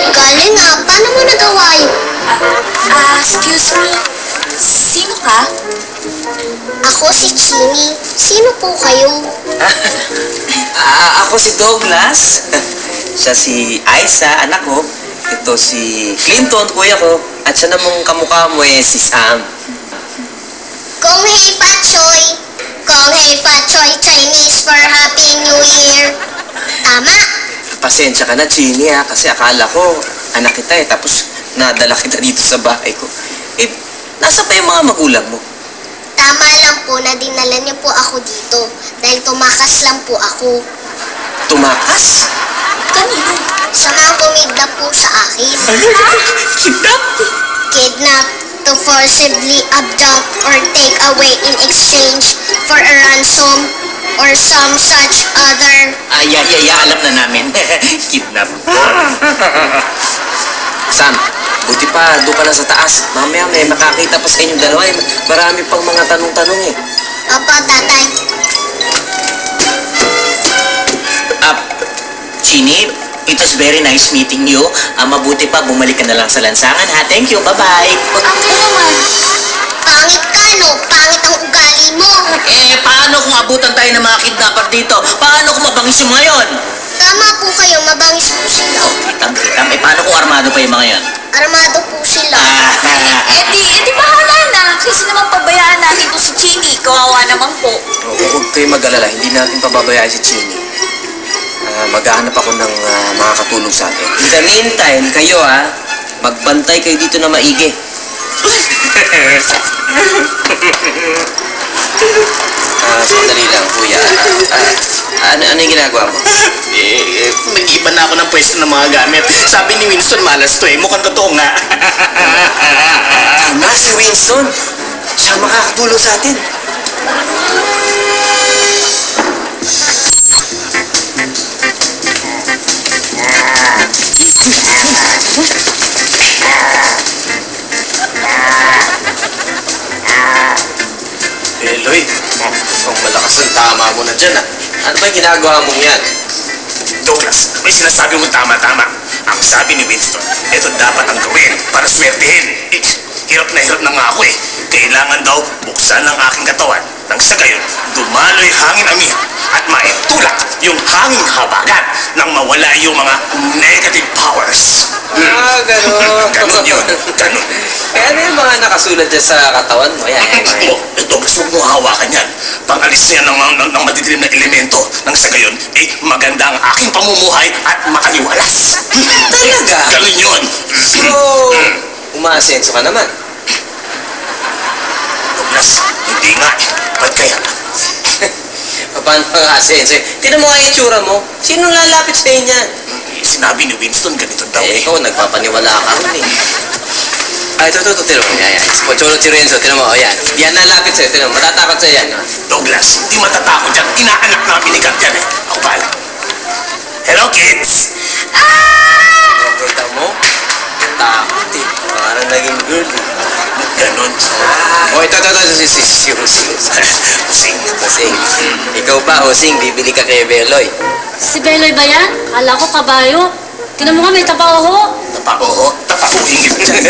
Galing nga, paano mo nagawa yun? Excuse me. Sino ka? Ako si Chini. Sino po kayo? Ako si Douglas. Siya si Aiza, anak ko. Ito si Clinton, kuya ko. At siya namang kamukha mo si Sam. Kung hei Fat Choy. Kung hei Fat Choy, Chinese for Happy New Year. Tama? Pasensya ka na, Chini, ha? Kasi akala ko, anak kita Tapos nadala kita dito sa bahay ko. Nasa pa yung mga magulang mo? Tama lang po na dinala niyo po ako dito. Dahil tumakas lang po ako. Tumakas? Kanino? Sa mga kumidnap po sa akin. Kidnap? Kidnap, to forcibly abduct or take away in exchange for a ransom or some such other. Alam na namin. Kidnap. Sam, buti pa, doon ka na sa taas. Mamaya may makakita pa sa inyong dalawa. Marami pang mga tanong-tanong Opo, tatay. Chini, it was very nice meeting you. Mabuti pa, bumalik ka na lang sa lansangan, ha? Thank you, bye-bye. Uncle naman. Pangit ka, no? Pangit ang ugali mo. Paano kung abutan tayo ng mga kidnapper dito? Paano kung mabangis yung mga yon? Tama po kayo, mabangis po sila. Kitam. Paano kung armado pa yung mga yon? Armado po sila. Edi bahala na. Kasi naman pabayaan natin to si Chini. Kawawa naman po. Huwag kayo mag-alala. Hindi natin pababayaan si Chini. Maghahanap ako ng makakatulong sa atin. In the meantime, kayo magbantay kayo dito na maigi. Sandali lang, kuya. Ano yung ginagawa mo? Nag-iba na ako ng pwesto ng mga gamit. Sabi ni Winston, malas to mukhang totoo nga. Tama si Winston. Siya makakatulong sa atin. Eloy, mukhang malakas ang tama mo na dyan Ano ba yung ginagawa mong yan? Douglas, may sinasabi mo tama-tama. Ang sabi ni Winston, ito dapat ang gawin para swertihin. Hirap na nga ako Kailangan daw buksan ang aking katawan nang sa gayon, dumaloy hangin amin at maitulak yung hangin habagat nang mawala yung mga negative powers. Gano'n. Ganon yun, ganon. Ano yung mga nakasulat dyan sa katawan mo? Yan. Douglas, huwag mo hawakan yan. Pang-alis niya ng madidilim na elemento nang sa gayon, maganda ang aking pamumuhay at makaliwalas. Talaga? Ganon yun. So, umaasenso ka naman. Douglas, hindi nga Ba't kaya? Paano ka asenso? Tinan mo nga yung itsura mo. Sinong lalapit sa'yo niyan? Sinabi ni Winston ganito daw Ikaw, nagpapaniwala ka rin ito, tinan mo. Yan. Pocholo si Renzo, tinan mo. Yan. Yan lalapit sa'yo, tinan mo. Matatakot sa'yo yan. Douglas, hindi matatakot yan. Inaanak namin ni Kat yan Ako pala. Hello, kids! Kita mo? Takot Parang naging girl Ganon. ito. Si Husing. Ikaw ba, Husing? Bibili ka kay Beloy. Si Beloy ba yan? Kala ko kabayo. Tinan mo nga, may tapaho. Tapakuhin dyan.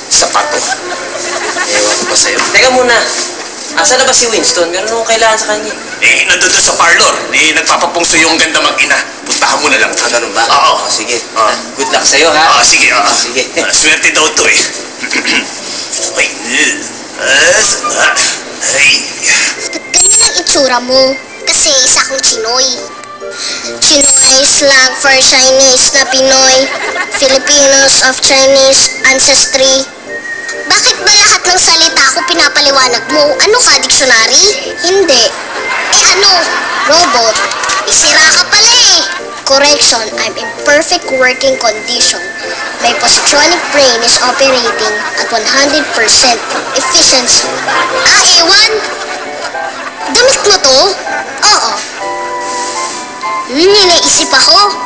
Sapato. Ewan ko pa sa'yo. Teka muna. Asa na ba si Winston? Meron akong kailangan sa kanya. Nandun sa parlor. Nagpapapungso yung ganda mag-ina. Puntahan mo na lang. Ganun ba? Oo. Sige. Good luck sa'yo, ha? Sige. Sige. Swerte daw to Ay, Ganyan ang itsura mo. Kasi isa kong Chinoy. Chinoy slang for Chinese na Pinoy. Filipinos of Chinese ancestry. Bakit ba lahat ng salita ko pinapaliwanag mo? Ano ka, dictionary? Hindi. Ano? Robot? Isira ka pala Correction, I'm in perfect working condition. My positronic brain is operating at 100% efficiency. Ewan? Damit mo to? Oo. Naisip ako.